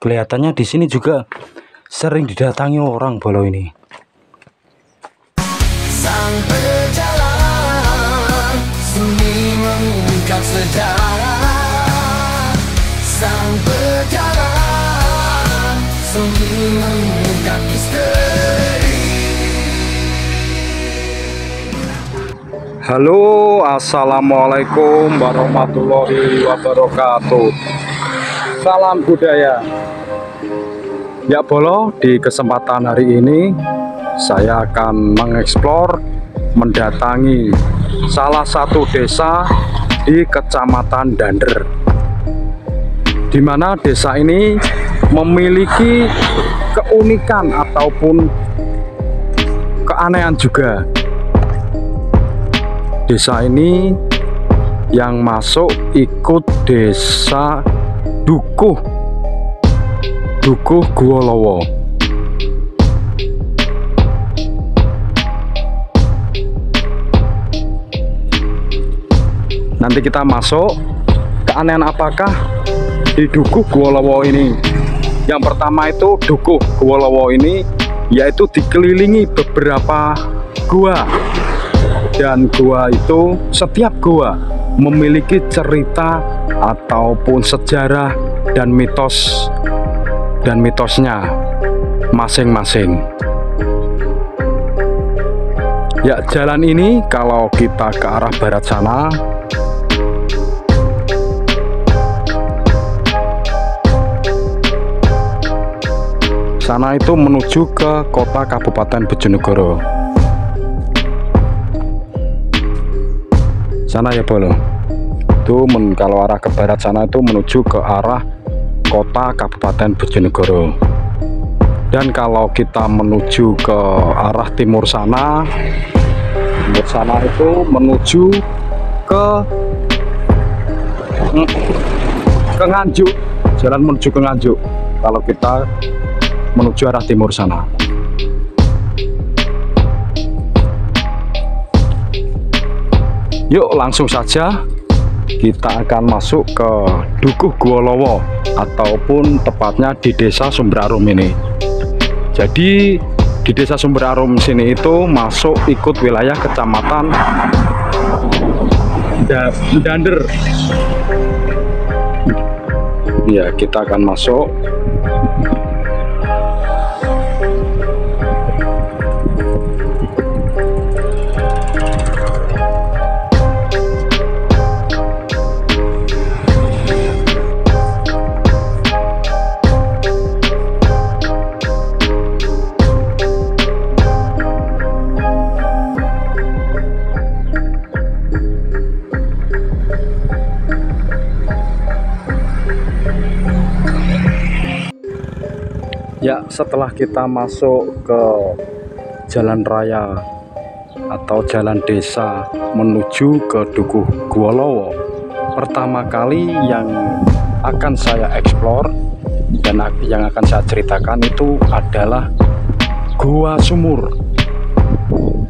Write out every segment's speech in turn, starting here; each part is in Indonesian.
Kelihatannya di sini juga sering didatangi orang Bolo ini. Sang pejalan sunyi mengungkap sejarah. Sang pejalan sunyi mengungkap misteri. Halo, assalamualaikum warahmatullahi wabarakatuh. Salam budaya. Ya Bolo, di kesempatan hari ini saya akan mengeksplor, mendatangi salah satu desa di Kecamatan Dander, di mana desa ini memiliki keunikan ataupun keanehan juga. Desa ini yang masuk ikut desa Dukuh Guolowo. Nanti kita masuk, keanehan apakah di Dukuh Guolowo ini? Yang pertama itu Dukuh Guolowo ini yaitu dikelilingi beberapa gua. Dan gua itu, setiap gua memiliki cerita ataupun sejarah dan mitosnya masing-masing. Ya, jalan ini kalau kita ke arah barat sana, itu menuju ke kota Kabupaten Bojonegoro. Sana ya Bolo, itu kalau arah ke barat sana itu menuju ke arah kota Kabupaten Bojonegoro. Dan kalau kita menuju ke arah timur sana itu menuju ke Nganjuk, jalan menuju ke Nganjuk kalau kita menuju arah timur sana. Yuk langsung saja kita akan masuk ke Dukuh Guolowo ataupun tepatnya di Desa Sumberarum ini. Jadi di Desa Sumberarum sini itu masuk ikut wilayah Kecamatan Dander. Ya, kita akan masuk. Ya, setelah kita masuk ke jalan raya atau jalan desa menuju ke Dukuh Guolowo, pertama kali yang akan saya eksplor dan yang akan saya ceritakan itu adalah Gua Sumur.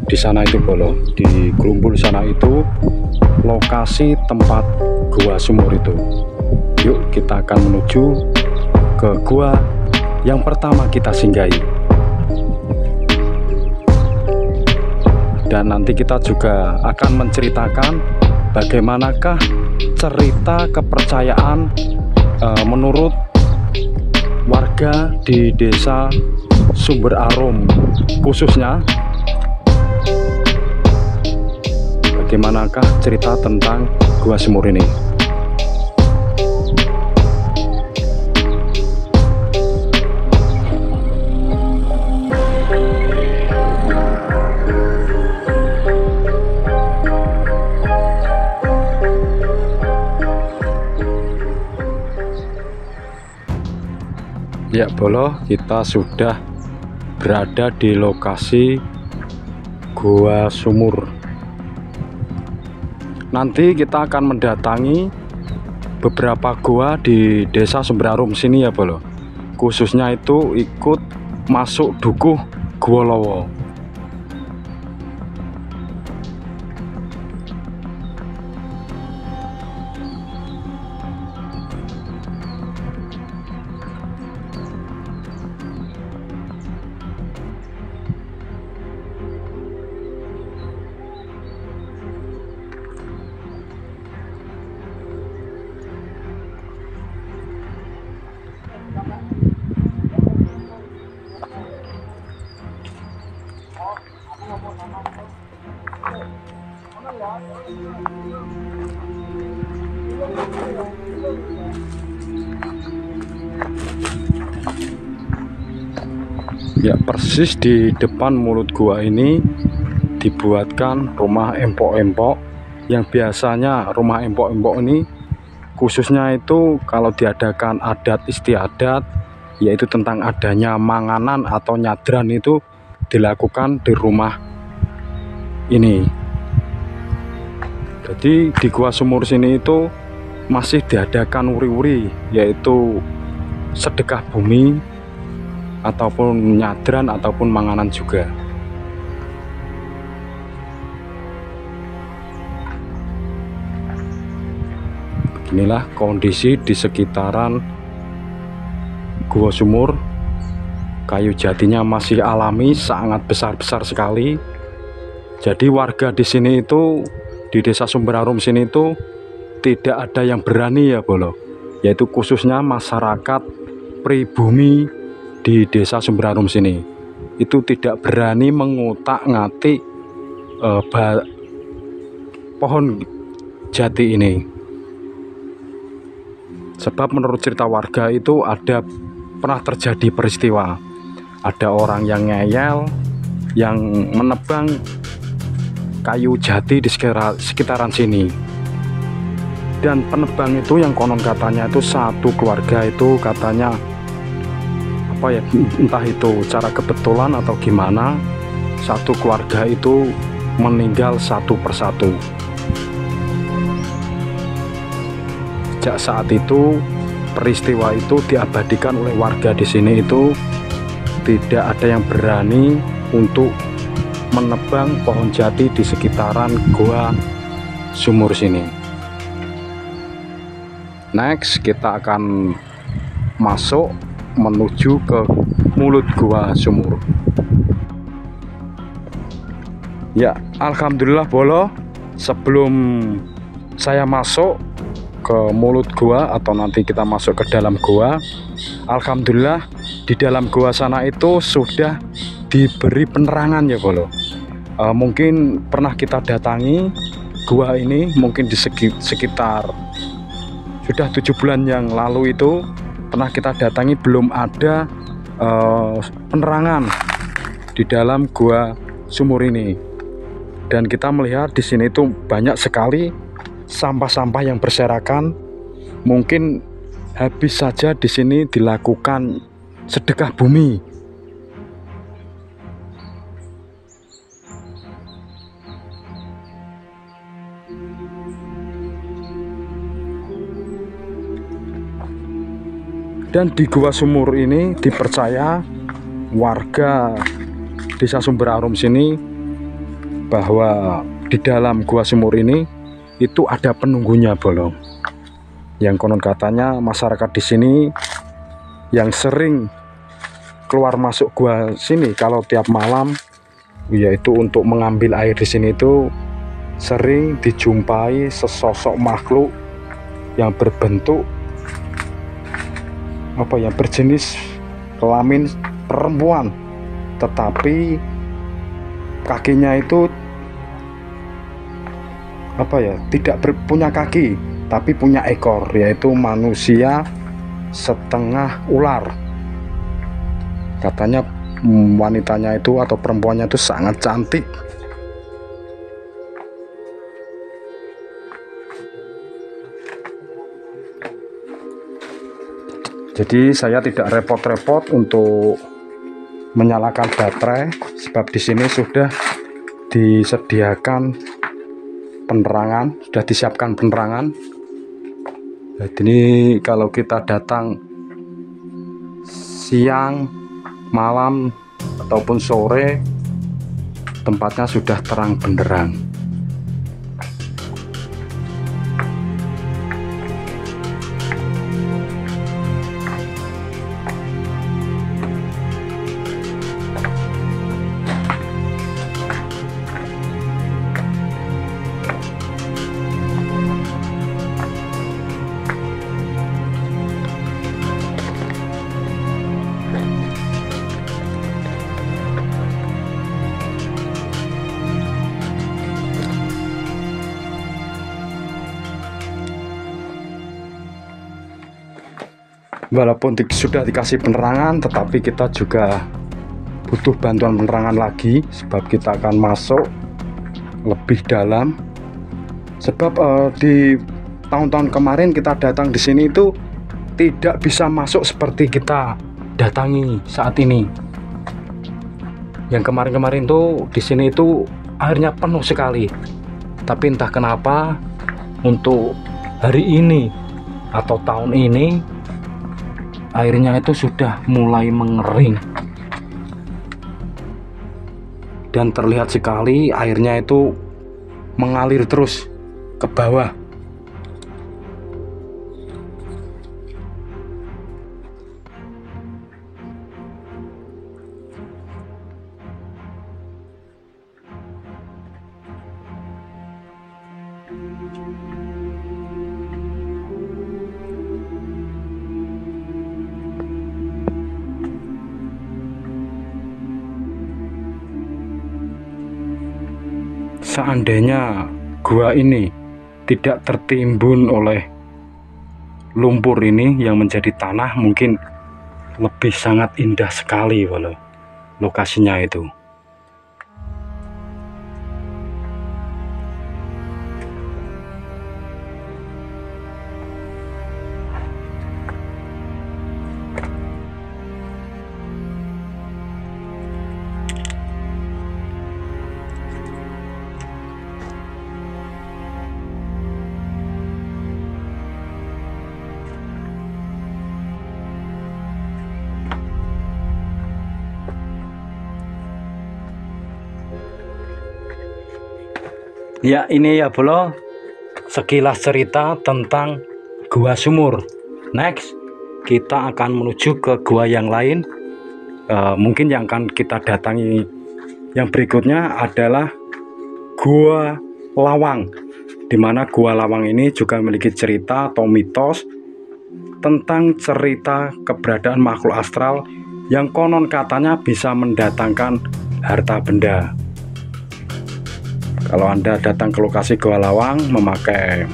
Di sana itu Bolo, di Grumbul sana itu lokasi tempat Gua Sumur itu. Yuk kita akan menuju ke gua yang pertama kita singgahi. Dan nanti kita juga akan menceritakan bagaimanakah cerita kepercayaan menurut warga di Desa Sumberarum, khususnya bagaimanakah cerita tentang Gua Sumur ini. Ya Bolo, kita sudah berada di lokasi Gua Sumur. Nanti kita akan mendatangi beberapa gua di Desa Sumberarum sini ya Bolo. Khususnya itu ikut masuk Dukuh Guolowo. Ya, persis di depan mulut gua ini dibuatkan rumah empok-empok, yang biasanya rumah empok-empok ini khususnya itu kalau diadakan adat istiadat, yaitu tentang adanya manganan atau nyadran, itu dilakukan di rumah ini. Jadi di Gua Sumur sini itu masih diadakan wuri-wuri, yaitu sedekah bumi ataupun nyadran ataupun manganan juga. Beginilah kondisi di sekitaran Gua Sumur. Kayu jatinya masih alami, sangat besar-besar sekali. Jadi warga di sini itu, di Desa Sumberarum sini itu tidak ada yang berani ya Bolo, yaitu khususnya masyarakat pribumi di Desa Sumberarum sini itu tidak berani mengutak-ngatik pohon jati ini. Sebab menurut cerita warga itu pernah terjadi peristiwa, ada orang yang ngeyel, yang menebang kayu jati di sekitaran sini. Dan penebang itu yang konon katanya itu satu keluarga itu katanya apa ya, entah itu cara kebetulan atau gimana, satu keluarga itu meninggal satu persatu. Sejak saat itu peristiwa itu diabadikan oleh warga di sini, itu tidak ada yang berani untuk menebang pohon jati di sekitaran Gua Sumur sini. Next kita akan masuk menuju ke mulut Gua Sumur. Ya, alhamdulillah Bolo, sebelum saya masuk ke mulut gua atau nanti kita masuk ke dalam gua, alhamdulillah di dalam gua sana itu sudah diberi penerangan ya Bolo. Mungkin pernah kita datangi gua ini mungkin di sekitar sudah 7 bulan yang lalu, itu pernah kita datangi, belum ada penerangan di dalam Gua Sumur ini. Dan kita melihat di sini itu banyak sekali sampah-sampah yang berserakan. Mungkin habis saja di sini dilakukan sedekah bumi. Dan di Gua Sumur ini dipercaya warga Desa Sumberarum sini bahwa di dalam Gua Sumur ini itu ada penunggunya Bolo. Yang konon katanya masyarakat di sini yang sering keluar masuk gua sini kalau tiap malam, yaitu untuk mengambil air di sini, itu sering dijumpai sesosok makhluk yang berbentuk apa ya, berjenis kelamin perempuan, tetapi kakinya itu apa ya, tidak punya kaki tapi punya ekor, yaitu manusia setengah ular. Katanya wanitanya itu atau perempuannya itu sangat cantik. Jadi saya tidak repot-repot untuk menyalakan baterai, sebab di sini sudah disediakan penerangan, sudah disiapkan penerangan. Jadi ini kalau kita datang siang, malam ataupun sore, tempatnya sudah terang benderang. Walaupun sudah dikasih penerangan, tetapi kita juga butuh bantuan penerangan lagi, sebab kita akan masuk lebih dalam. Sebab di tahun-tahun kemarin kita datang di sini itu tidak bisa masuk seperti kita datangi saat ini. Yang kemarin-kemarin tuh di sini itu airnya penuh sekali. Tapi entah kenapa untuk hari ini atau tahun ini airnya itu sudah mulai mengering. Dan terlihat sekali airnya itu mengalir terus ke bawah. Seandainya gua ini tidak tertimbun oleh lumpur ini yang menjadi tanah, mungkin lebih sangat indah sekali walau lokasinya itu. Ya, ini ya bro, sekilas cerita tentang Gua Sumur. Next, kita akan menuju ke gua yang lain. Mungkin yang akan kita datangi yang berikutnya adalah Gua Lawang, dimana Gua Lawang ini juga memiliki cerita atau mitos tentang cerita keberadaan makhluk astral yang konon katanya bisa mendatangkan harta benda. Kalau Anda datang ke lokasi Gua Lawang memakai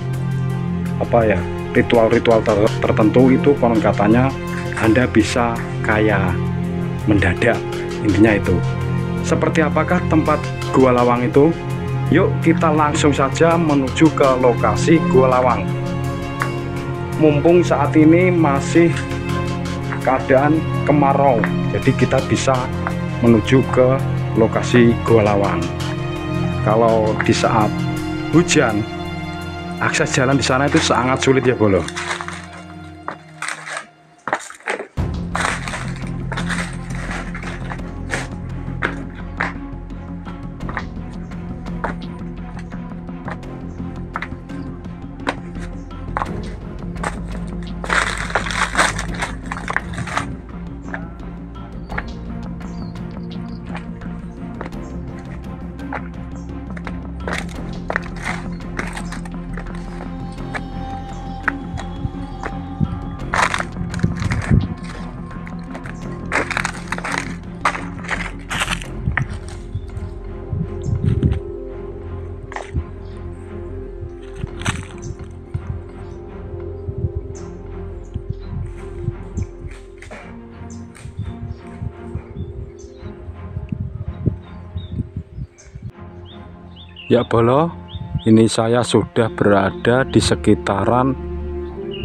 ritual-ritual tertentu, itu konon katanya Anda bisa kaya mendadak. Intinya itu. Seperti apakah tempat Gua Lawang itu? Yuk kita langsung saja menuju ke lokasi Gua Lawang. Mumpung saat ini masih keadaan kemarau, jadi kita bisa menuju ke lokasi Gua Lawang. Kalau di saat hujan, akses jalan di sana itu sangat sulit ya bolo. Ya bolo, ini saya sudah berada di sekitaran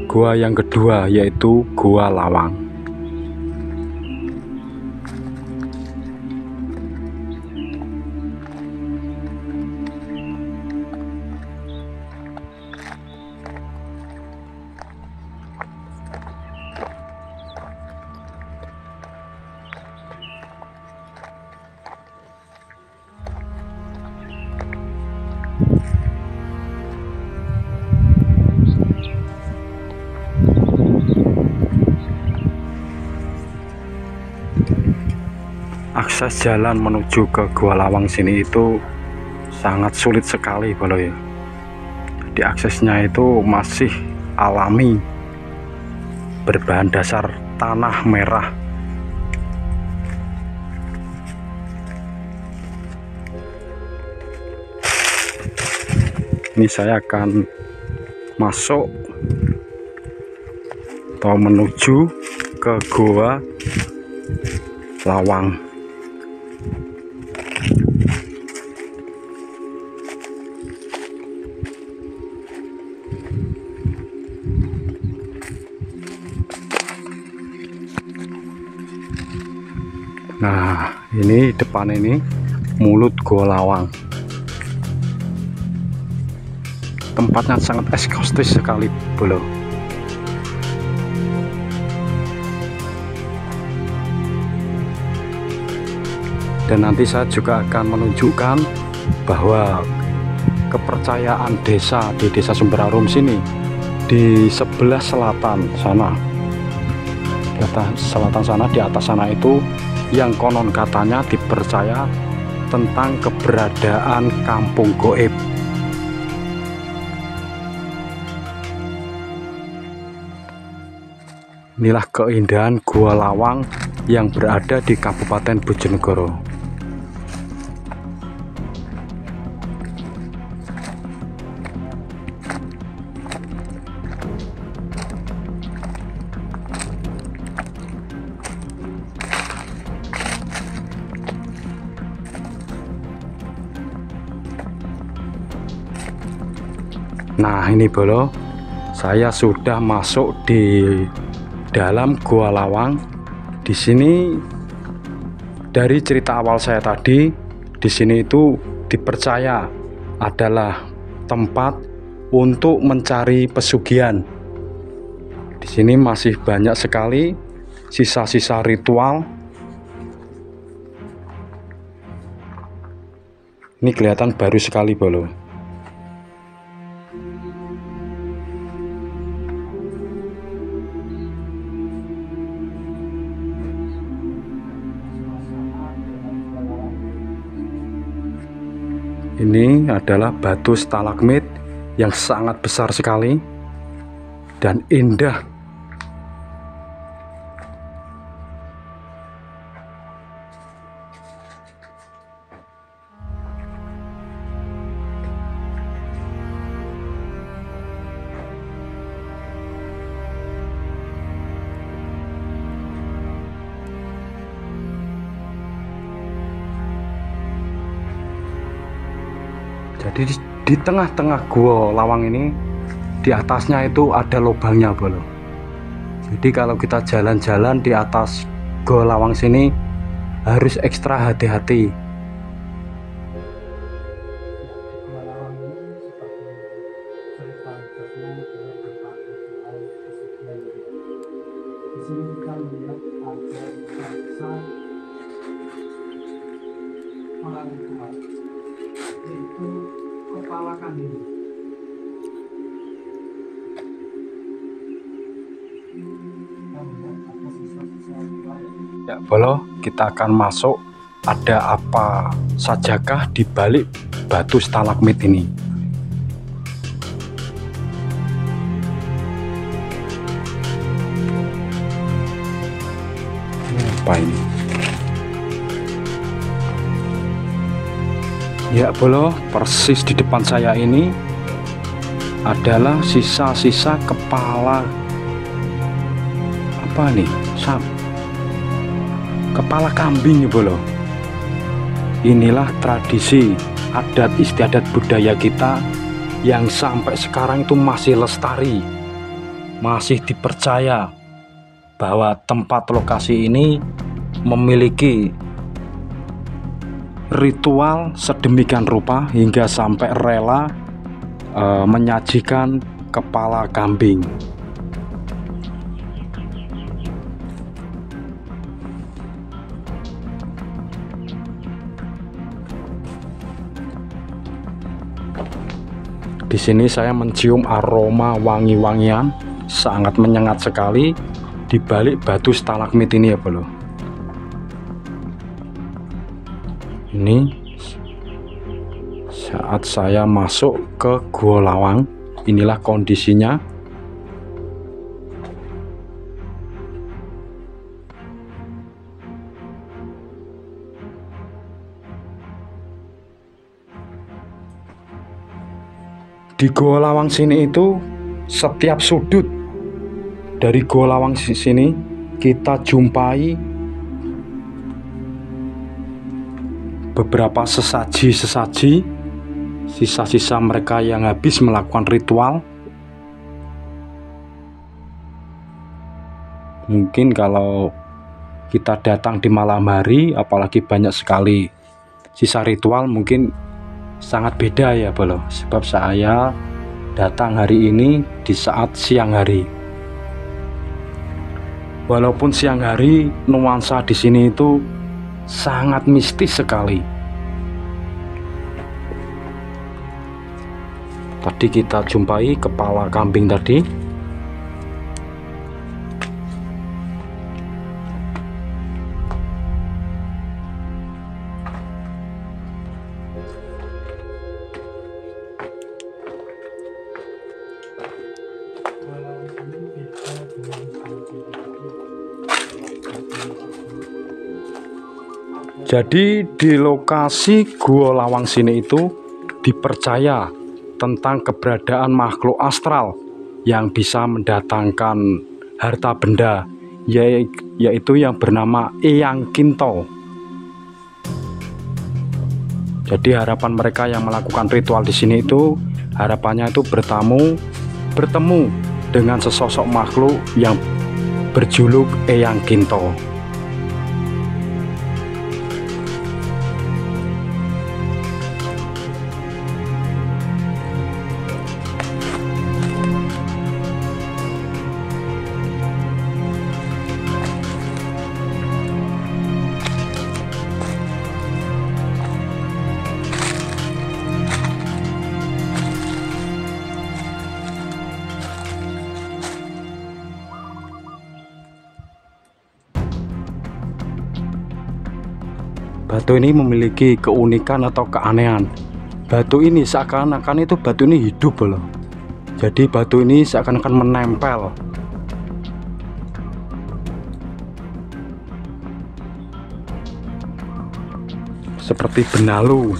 gua yang kedua, yaitu Gua Lawang. Akses jalan menuju ke Gua Lawang sini itu sangat sulit sekali bolo ya. Di aksesnya itu masih alami, berbahan dasar tanah merah. Ini saya akan masuk atau menuju ke Gua Lawang. Nah, ini depan ini mulut Gua Lawang. Tempatnya sangat eksotis sekali, bro. Dan nanti saya juga akan menunjukkan bahwa kepercayaan desa di Desa Sumberarum sini di sebelah selatan sana, di atas sana itu yang konon katanya dipercaya tentang keberadaan kampung goib. Inilah keindahan Gua Lawang yang berada di Kabupaten Bojonegoro. Nah, ini bolo, saya sudah masuk di dalam Gua Lawang. Di sini dari cerita awal saya tadi, di sini itu dipercaya adalah tempat untuk mencari pesugihan. Di sini masih banyak sekali sisa-sisa ritual. Ini kelihatan baru sekali bolo. Ini adalah batu stalagmit yang sangat besar sekali dan indah. Jadi di tengah-tengah Gua Lawang ini, di atasnya itu ada lubangnya bolo. Jadi kalau kita jalan-jalan di atas Gua Lawang sini harus ekstra hati-hati. Yaitu kepala kambing. Ya bolo, kita akan masuk. Ada apa sajakah di balik batu stalagmit ini? Apa ini? Ya bolo, persis di depan saya ini adalah sisa-sisa kepala apa nih? Kepala kambing ya bolo. Inilah tradisi adat istiadat budaya kita yang sampai sekarang itu masih lestari, masih dipercaya bahwa tempat lokasi ini memiliki ritual sedemikian rupa hingga sampai rela menyajikan kepala kambing. Di sini saya mencium aroma wangi-wangian sangat menyengat sekali di balik batu stalagmit ini ya bro. Ini saat saya masuk ke Gua Lawang, inilah kondisinya. Di Gua Lawang sini itu setiap sudut dari Gua Lawang sini kita jumpai beberapa sesaji-sesaji, sisa-sisa mereka yang habis melakukan ritual. Mungkin kalau kita datang di malam hari, apalagi banyak sekali sisa ritual, mungkin sangat beda ya bolo. Sebab saya datang hari ini di saat siang hari. Walaupun siang hari, nuansa di sini itu sangat mistis sekali. Tadi kita jumpai kepala kambing tadi. Jadi di lokasi Gua Lawang sini itu dipercaya tentang keberadaan makhluk astral yang bisa mendatangkan harta benda, yaitu yang bernama Eyang Kinto. Jadi harapan mereka yang melakukan ritual di sini itu harapannya itu bertemu dengan sesosok makhluk yang berjuluk Eyang Kinto. Batu ini memiliki keunikan atau keanehan. Batu ini seakan-akan itu batu ini hidup loh. Jadi batu ini seakan-akan menempel. Seperti benalu.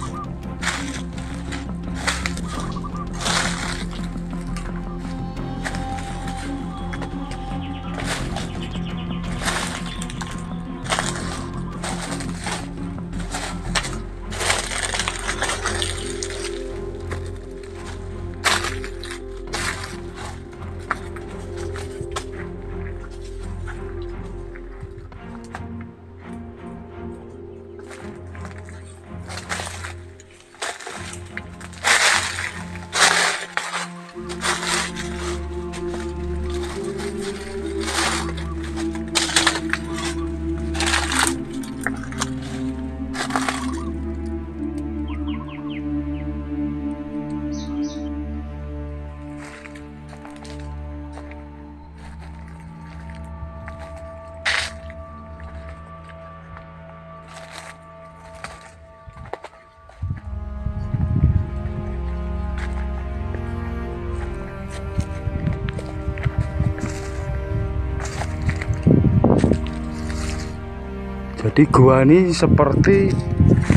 Jadi gua ini seperti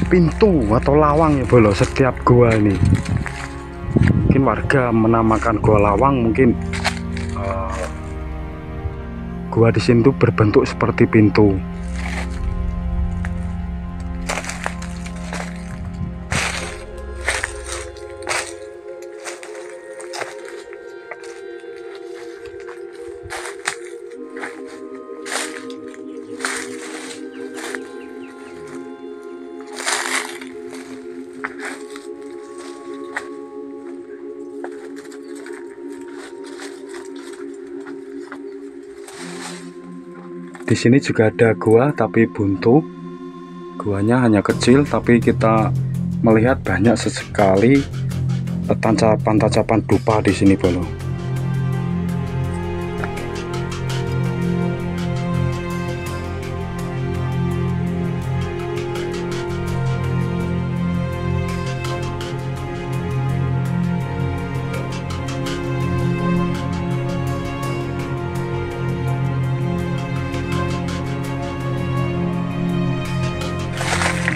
pintu atau lawang ya bolo. Setiap gua ini, mungkin warga menamakan Gua Lawang, mungkin gua di sini tuh berbentuk seperti pintu. Di sini juga ada gua tapi buntu. Guanya hanya kecil tapi kita melihat banyak sekali tacapan-tacapan dupa di sini bolo.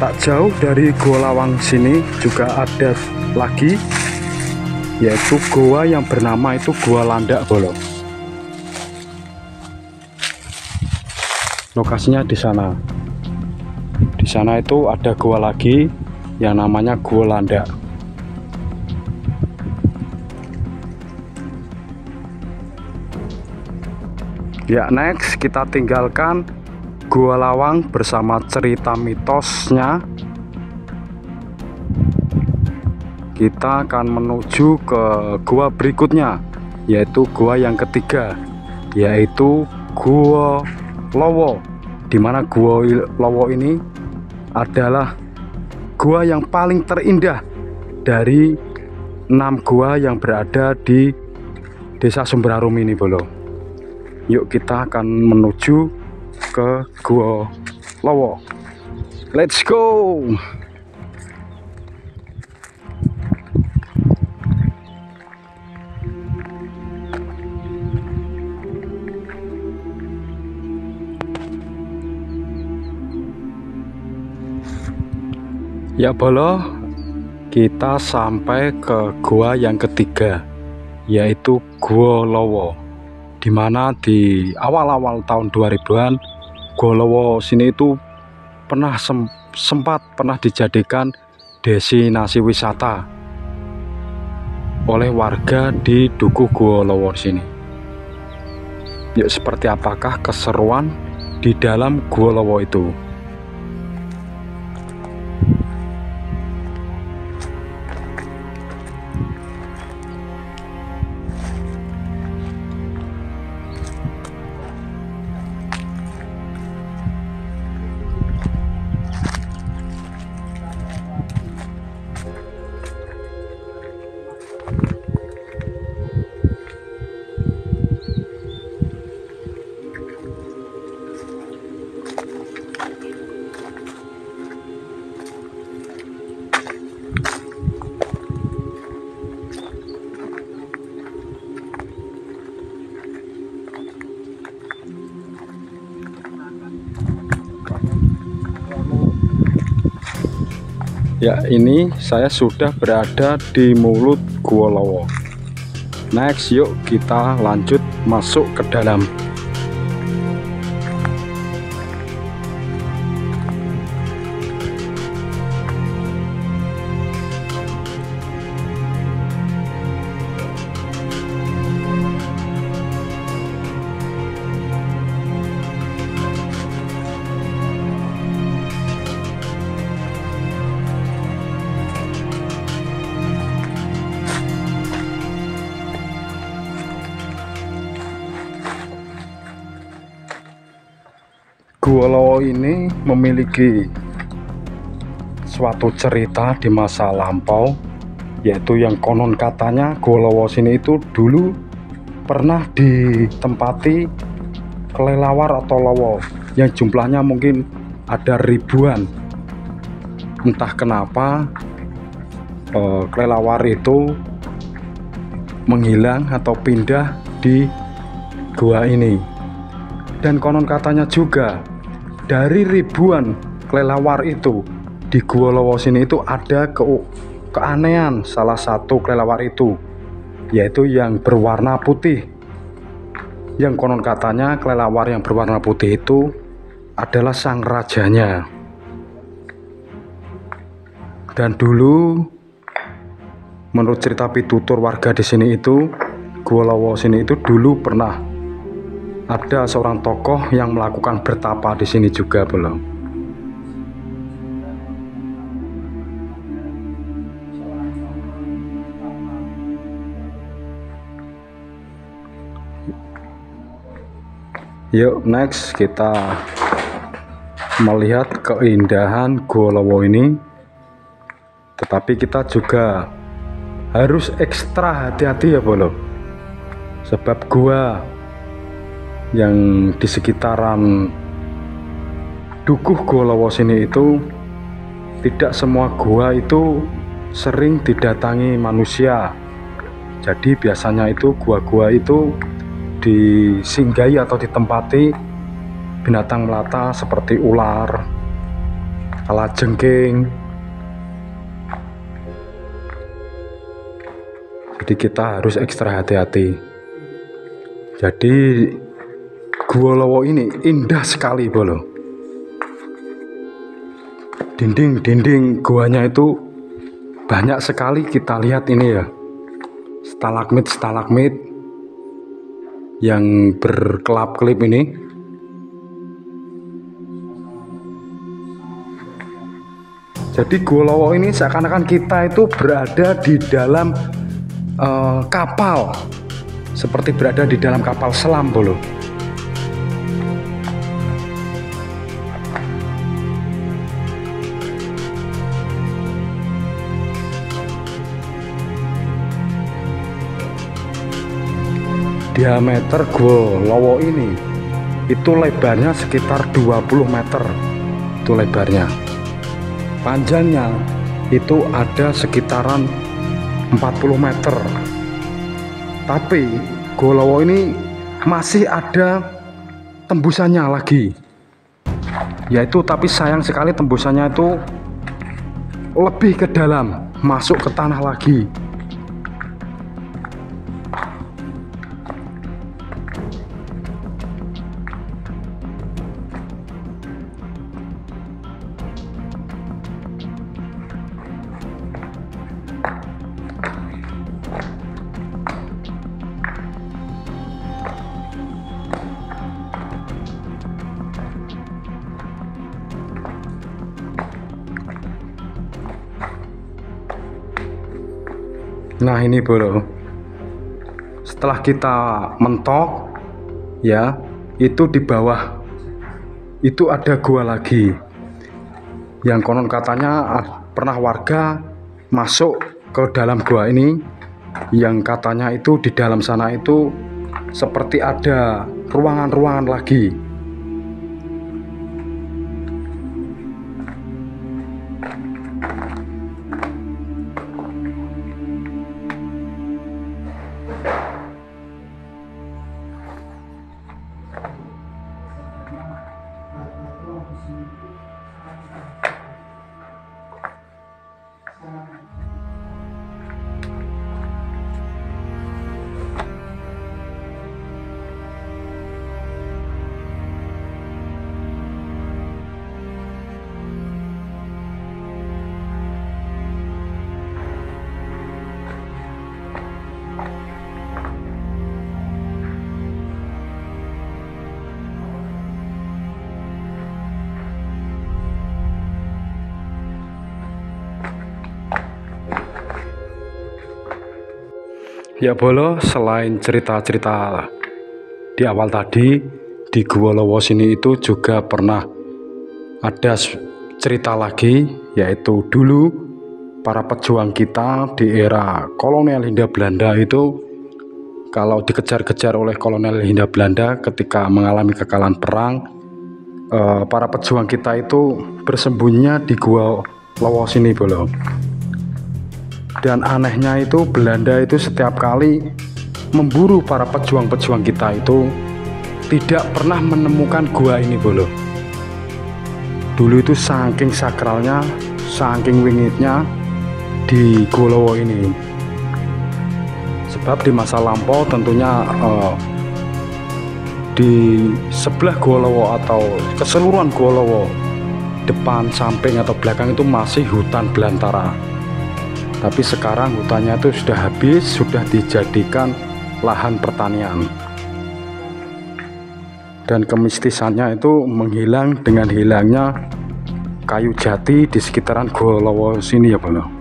Tak jauh dari Gua Lawang sini juga ada lagi, yaitu gua yang bernama itu Gua Landak bolo. Lokasinya di sana. Di sana itu ada gua lagi yang namanya Gua Landak. Ya, next kita tinggalkan Gua Lawang bersama cerita mitosnya. Kita akan menuju ke gua berikutnya, yaitu gua yang ketiga, yaitu Gua Lowo. Dimana Gua Lowo ini adalah gua yang paling terindah dari 6 gua yang berada di Desa Sumber Harum ini, Bolo. Yuk kita akan menuju ke Gua Lowo. Let's go. Ya, Bolo, kita sampai ke gua yang ketiga, yaitu Gua Lowo. Dimana di awal-awal tahun 2000-an Gua Lowo sini itu sempat dijadikan destinasi wisata oleh warga di Dukuh Gua Lowo sini. Yuk, seperti apakah keseruan di dalam Gua Lowo itu? Ya, ini saya sudah berada di mulut Gua Lowo. Next, yuk kita lanjut masuk ke dalam. Gua Lowo ini memiliki suatu cerita di masa lampau, yaitu yang konon katanya Gua Lowo sini itu dulu pernah ditempati kelelawar atau lowo yang jumlahnya mungkin ada ribuan. Entah kenapa kelelawar itu menghilang atau pindah di gua ini. Dan konon katanya juga dari ribuan kelelawar itu di Gua Lowo sini itu ada keanehan. Salah satu kelelawar itu yaitu yang berwarna putih, yang konon katanya kelelawar yang berwarna putih itu adalah sang rajanya. Dan dulu menurut cerita pitutur warga di sini itu, Gua Lowo sini itu dulu pernah ada seorang tokoh yang melakukan bertapa di sini juga, belum. Yuk, next kita melihat keindahan Gua Lowo ini. Tetapi kita juga harus ekstra hati-hati ya, Bolo. Sebab gua yang di sekitaran Dukuh Gua Lowo sini itu tidak semua gua itu sering didatangi manusia. Jadi biasanya itu gua-gua itu disinggahi atau ditempati binatang melata seperti ular, kalajengking. Jadi kita harus ekstra hati-hati. Jadi Gua Lowo ini indah sekali, Bolo. dinding-dinding guanya itu banyak sekali kita lihat ini ya, stalagmit yang berkelap-kelip ini. Jadi Gua Lowo ini seakan-akan kita itu berada di dalam kapal, seperti berada di dalam kapal selam bolo. Diameter Gua Lowo ini itu lebarnya sekitar 20 meter, itu lebarnya. Panjangnya itu ada sekitaran 40 meter. Tapi Gua Lowo ini masih ada tembusannya lagi, yaitu tapi sayang sekali tembusannya itu lebih ke dalam, masuk ke tanah lagi. Nah ini bro, setelah kita mentok ya, itu di bawah itu ada gua lagi yang konon katanya pernah warga masuk ke dalam gua ini, yang katanya itu di dalam sana itu seperti ada ruangan-ruangan lagi. Ya bolo, selain cerita-cerita di awal tadi, di Gua Lowo sini itu juga pernah ada cerita lagi, yaitu dulu para pejuang kita di era kolonial Hindia Belanda itu kalau dikejar-kejar oleh kolonial Hindia Belanda ketika mengalami kekalahan perang, para pejuang kita itu bersembunyinya di Gua Lowo sini bolo. Dan anehnya itu Belanda itu setiap kali memburu para pejuang-pejuang kita itu tidak pernah menemukan gua ini bolo. Dulu itu saking sakralnya, saking wingitnya di Gua Lowo ini. Sebab di masa lampau tentunya di sebelah Gua Lowo atau keseluruhan Gua Lowo, depan, samping atau belakang itu masih hutan belantara. Tapi sekarang hutannya itu sudah habis, sudah dijadikan lahan pertanian. Dan kemistisannya itu menghilang dengan hilangnya kayu jati di sekitaran Gua Lowo sini ya bro.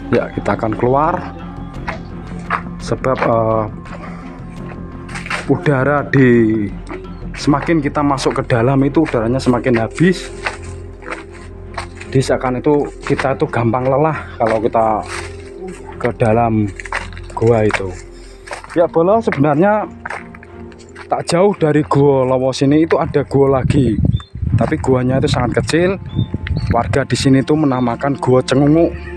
Ya, kita akan keluar sebab udara di semakin kita masuk ke dalam itu udaranya semakin habis. Disahkan itu kita itu gampang lelah kalau kita ke dalam gua itu. Ya bolo, sebenarnya tak jauh dari Gua Lowo sini itu ada gua lagi, tapi guanya itu sangat kecil. Warga di sini tuh menamakan Gua Cengungu.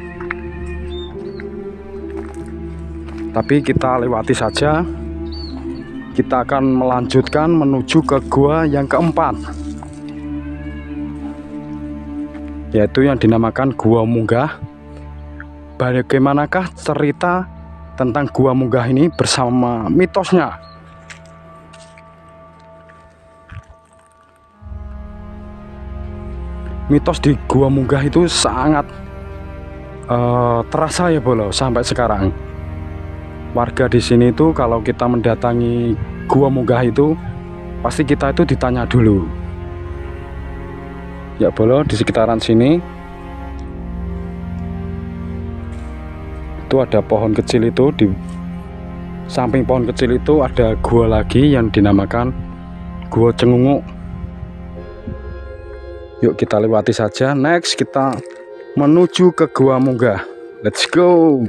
Tapi kita lewati saja, kita akan melanjutkan menuju ke gua yang keempat, yaitu yang dinamakan Gua Munggah. Bagaimanakah cerita tentang Gua Munggah ini bersama mitosnya? Mitos di Gua Munggah itu sangat terasa ya bolo sampai sekarang. Warga di sini itu kalau kita mendatangi Gua Munggah itu pasti kita itu ditanya dulu. Ya bolo, di sekitaran sini itu ada pohon kecil, itu di samping pohon kecil itu ada gua lagi yang dinamakan Gua Cengungu. Yuk kita lewati saja. Next kita menuju ke Gua Munggah. Let's go.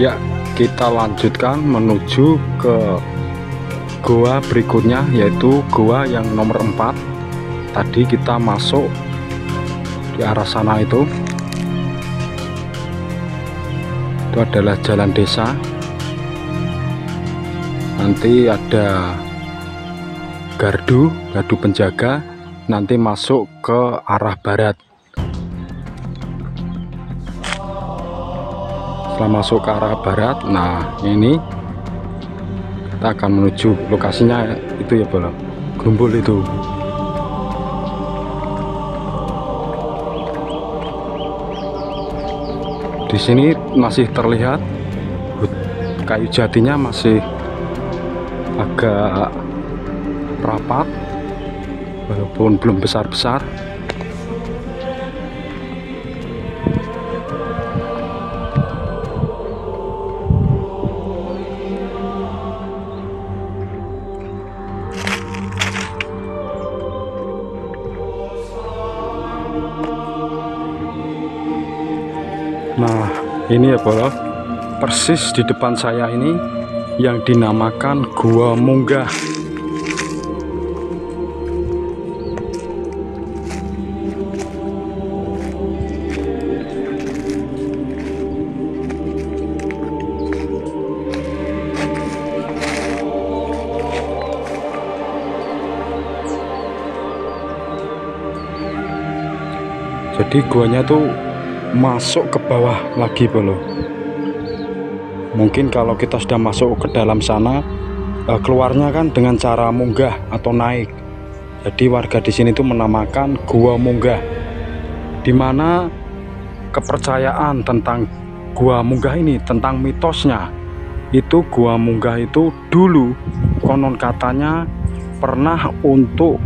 Ya, kita lanjutkan menuju ke gua berikutnya, yaitu gua yang nomor 4. Tadi kita masuk di arah sana itu adalah jalan desa. Nanti ada gardu penjaga, nanti masuk ke arah barat. Setelah masuk ke arah barat, nah ini kita akan menuju lokasinya itu ya bolo, Grumbul itu. Di sini masih terlihat kayu jatinya masih agak rapat walaupun belum besar-besar. Nah ini ya bolo, persis di depan saya ini yang dinamakan Gua Munggah. Jadi guanya tuh masuk ke bawah lagi bolo. Mungkin kalau kita sudah masuk ke dalam sana, keluarnya kan dengan cara munggah atau naik. Jadi warga di sini tuh menamakan Gua Munggah, dimana kepercayaan tentang Gua Munggah ini, tentang mitosnya itu, Gua Munggah itu dulu konon katanya pernah untuk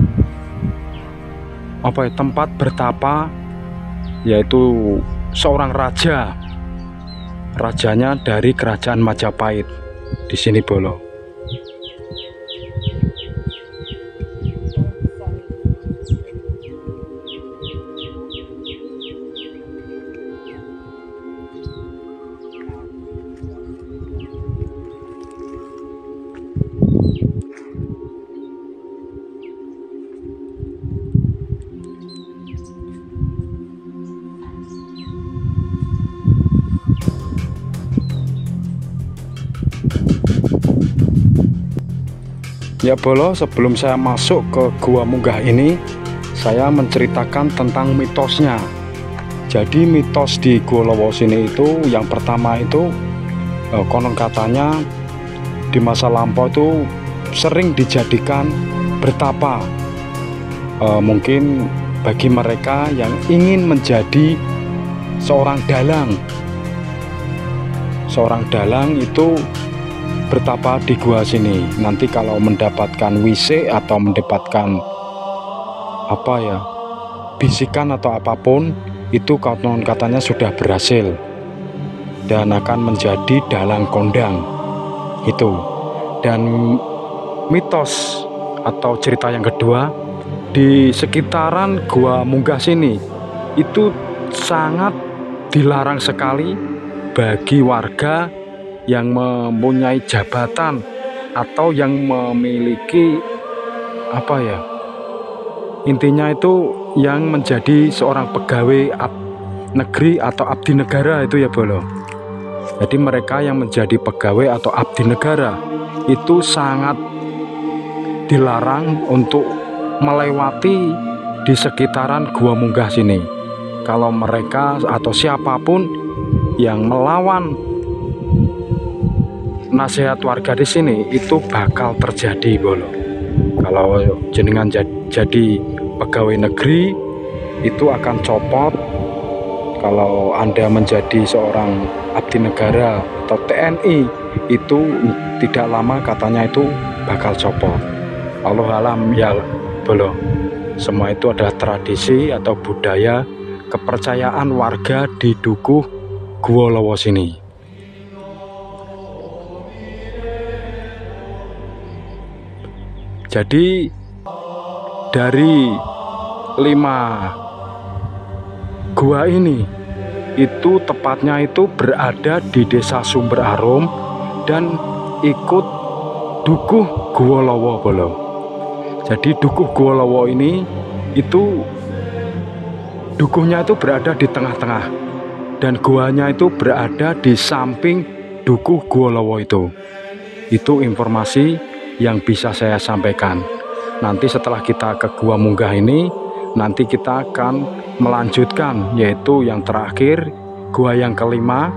tempat bertapa, yaitu seorang rajanya dari kerajaan Majapahit di sini bolo. Ya bolo, sebelum saya masuk ke Gua Munggah ini, saya menceritakan tentang mitosnya. Jadi mitos di Gua Lowo sini itu, yang pertama itu konon katanya di masa lampau itu sering dijadikan bertapa. Mungkin bagi mereka yang ingin menjadi seorang dalang. Seorang dalang itu bertapa di gua sini. Nanti kalau mendapatkan wise atau mendapatkan bisikan atau apapun, itu konon katanya sudah berhasil dan akan menjadi dalang kondang itu. Dan mitos atau cerita yang kedua, di sekitaran Gua Munggah sini itu sangat dilarang sekali bagi warga yang mempunyai jabatan atau yang memiliki apa ya, intinya itu yang menjadi seorang pegawai negeri atau abdi negara itu ya Bolo. Jadi mereka yang menjadi pegawai atau abdi negara itu sangat dilarang untuk melewati di sekitaran Gua Munggah sini. Kalau mereka atau siapapun yang melawan nasihat warga di sini itu bakal terjadi Bolo. Kalau jenengan jadi pegawai negeri itu akan copot. Kalau Anda menjadi seorang abdi negara atau TNI itu tidak lama katanya itu bakal copot. Allah alam ya Bolo. Semua itu adalah tradisi atau budaya kepercayaan warga di Dukuh Guolowo sini. Jadi dari 5 gua ini itu tepatnya itu berada di Desa Sumber Arum dan ikut Dukuh Guolowo Bolo. Jadi Dukuh Guolowo ini itu dukuhnya itu berada di tengah-tengah dan guanya itu berada di samping Dukuh Guolowo itu. Itu informasi yang bisa saya sampaikan. Nanti setelah kita ke Gua Munggah ini, nanti kita akan melanjutkan, yaitu yang terakhir, gua yang kelima,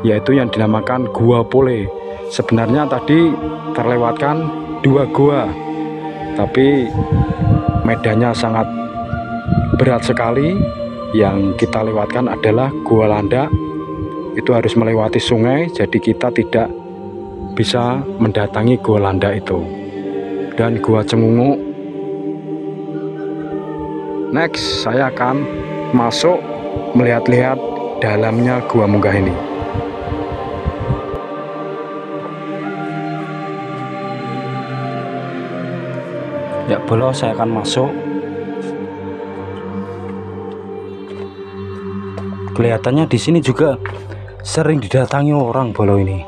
yaitu yang dinamakan Gua Pole. Sebenarnya tadi terlewatkan 2 gua, tapi medannya sangat berat sekali. Yang kita lewatkan adalah Gua Landak. Itu harus melewati sungai, jadi kita tidak bisa mendatangi Gua Landak itu. Dan Gua Cengungu, next saya akan masuk melihat-lihat dalamnya Gua Munggah ini. Ya Bolo, saya akan masuk. Kelihatannya di sini juga sering didatangi orang Bolo ini.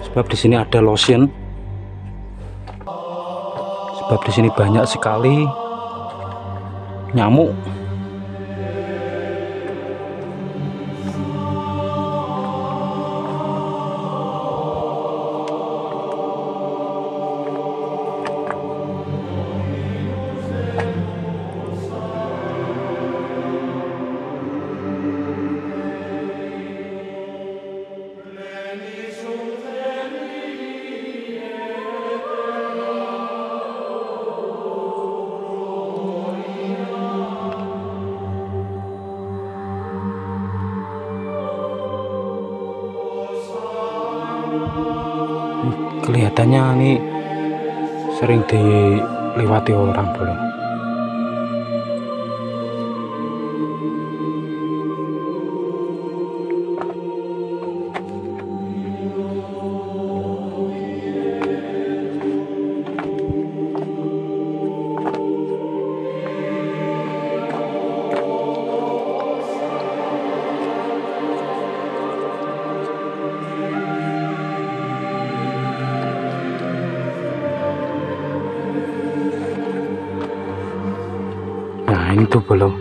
Sebab di sini ada lotion. Sebab di sini banyak sekali nyamuk. Kelihatannya ini sering dilewati orang Bolo. Nah ini tuh Bolo,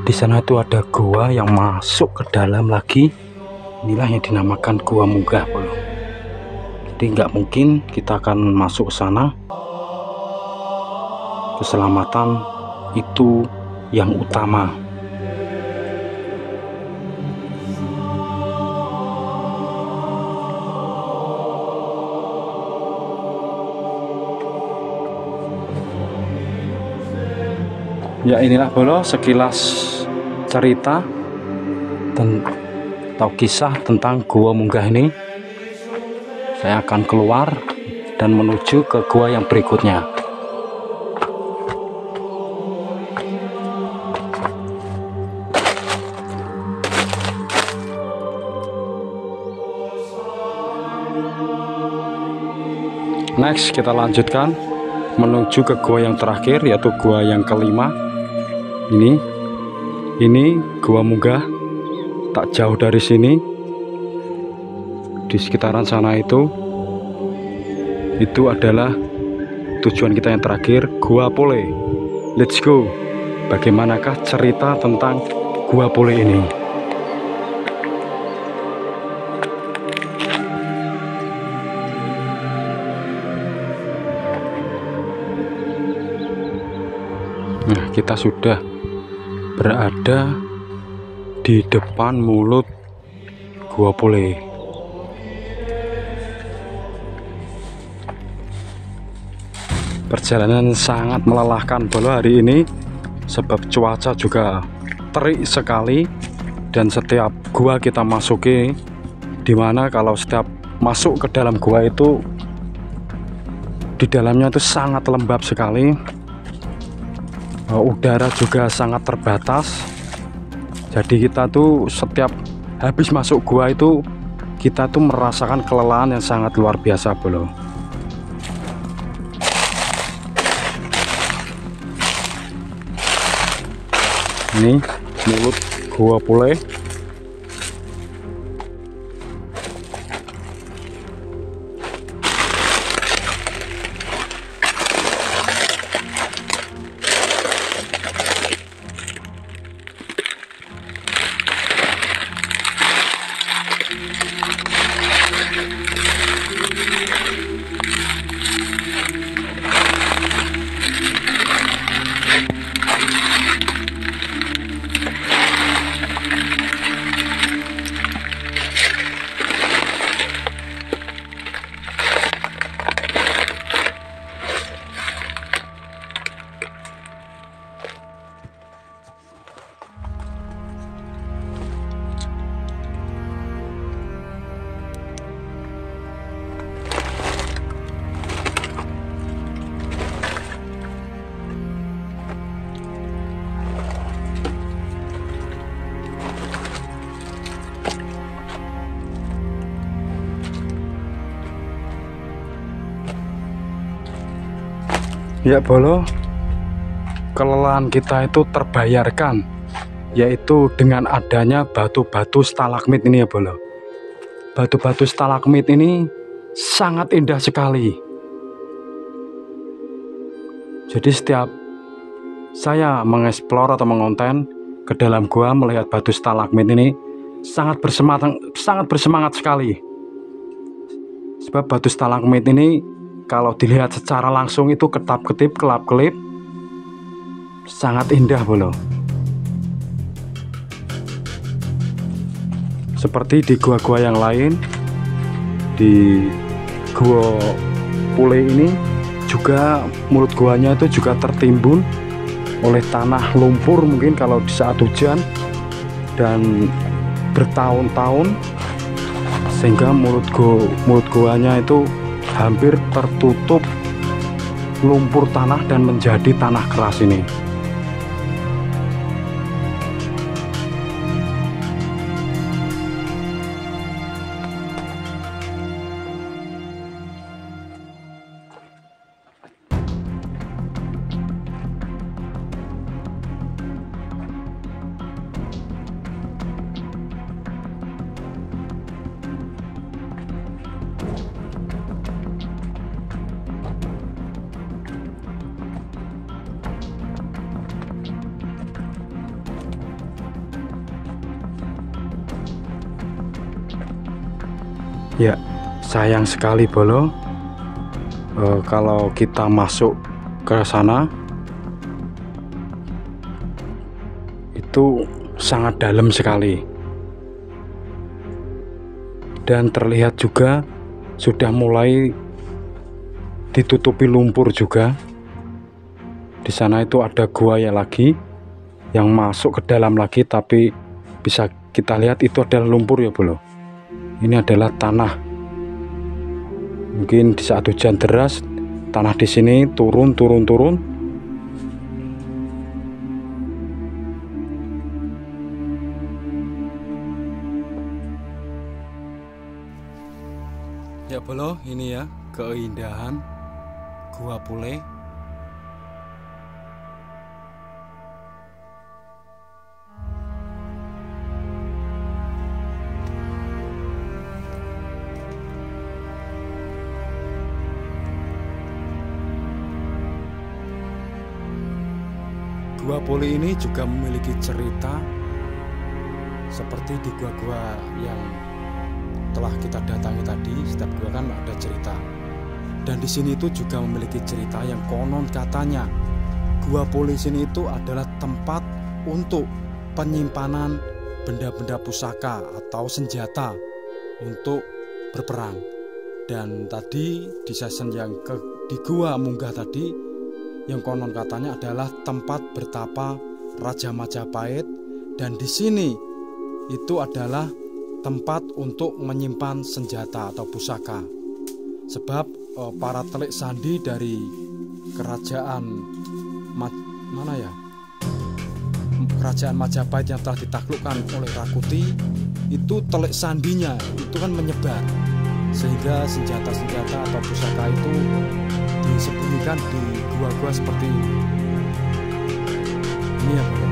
di sana tuh ada gua yang masuk ke dalam lagi. Inilah yang dinamakan Gua Munggah Bolo. Jadi nggak mungkin kita akan masuk ke sana. Keselamatan itu yang utama. Ya inilah Bolo sekilas cerita atau kisah tentang Gua Munggah ini. Saya akan keluar dan menuju ke gua yang berikutnya. Next kita lanjutkan menuju ke gua yang terakhir, yaitu gua yang kelima. Ini gua munggah tak jauh dari sini, di sekitaran sana itu adalah tujuan kita yang terakhir, Gua Pole. Let's go. Bagaimanakah cerita tentang Gua Pole ini? Nah, kita sudah berada di depan mulut Gua Pole. Perjalanan sangat melelahkan bolo hari ini, sebab cuaca juga terik sekali, dan setiap gua kita masuki, dimana kalau setiap masuk ke dalam gua itu di dalamnya itu sangat lembab sekali. Udara juga sangat terbatas, jadi kita tuh setiap habis masuk gua itu kita tuh merasakan kelelahan yang sangat luar biasa bolo. Ini mulut Gua Pole. Ya bolo, kelelahan kita itu terbayarkan, yaitu dengan adanya batu-batu stalagmit ini ya bolo. Batu-batu stalagmit ini sangat indah sekali. Jadi setiap saya mengeksplor atau mengonten ke dalam gua melihat batu stalagmit ini sangat bersemangat sekali. Sebab batu stalagmit ini kalau dilihat secara langsung itu ketap-ketip, kelap-kelip, sangat indah bolo. Seperti di gua-gua yang lain, di Gua Pole ini juga mulut guanya itu juga tertimbun oleh tanah lumpur mungkin kalau di saat hujan dan bertahun-tahun, sehingga mulut guanya itu hampir tertutup lumpur tanah dan menjadi tanah keras ini. Ya, sayang sekali bolo, kalau kita masuk ke sana itu sangat dalam sekali, dan terlihat juga sudah mulai ditutupi lumpur juga. Di sana itu ada gua ya lagi yang masuk ke dalam lagi, tapi bisa kita lihat itu adalah lumpur ya bolo. Ini adalah tanah. Mungkin di saat hujan deras, tanah di sini turun. Ya bolo, ini ya keindahan Gua Pule. Gua Pule ini juga memiliki cerita seperti di gua-gua yang telah kita datangi tadi. Setiap gua kan ada cerita, dan di sini itu juga memiliki cerita yang konon katanya Gua Pule sini itu adalah tempat untuk penyimpanan benda-benda pusaka atau senjata untuk berperang. Dan tadi di season yang di Gua Munggah tadi, yang konon katanya adalah tempat bertapa Raja Majapahit, dan di sini itu adalah tempat untuk menyimpan senjata atau pusaka. Sebab para telik sandi dari kerajaan kerajaan Majapahit yang telah ditaklukkan oleh Rakuti, itu telik sandinya itu kan menyebar, sehingga senjata-senjata atau pusaka itu disembunyikan di gua-gua seperti ini. Ini ya bro,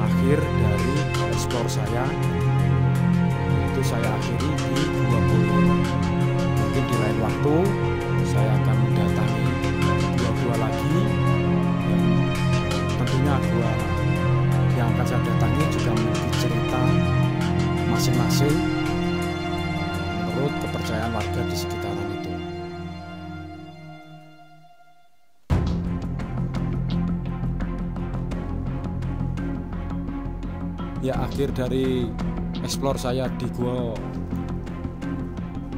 akhir dari explore saya, itu saya akhiri di Gua Pule. Mungkin di lain waktu saya akan mendatangi gua-gua lagi, yang tentunya gua yang akan saya datangi juga memiliki cerita masing-masing menurut kepercayaan warga di sekitaran itu. Ya, akhir dari explore saya di Gua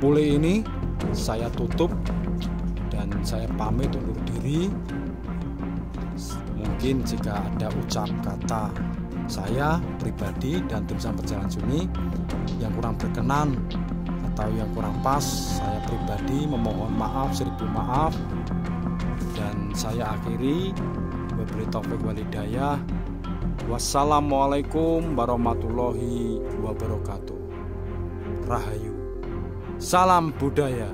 Pule ini saya tutup dan saya pamit undur diri. Mungkin jika ada ucap kata saya pribadi dan tim Sambat Jalan Sunyi yang kurang berkenan atau yang kurang pas, saya pribadi memohon maaf, 1000 maaf. Dan saya akhiri, wabillahi taufiq wal hidayah. Wassalamualaikum warahmatullahi wabarakatuh. Rahayu. Salam budaya.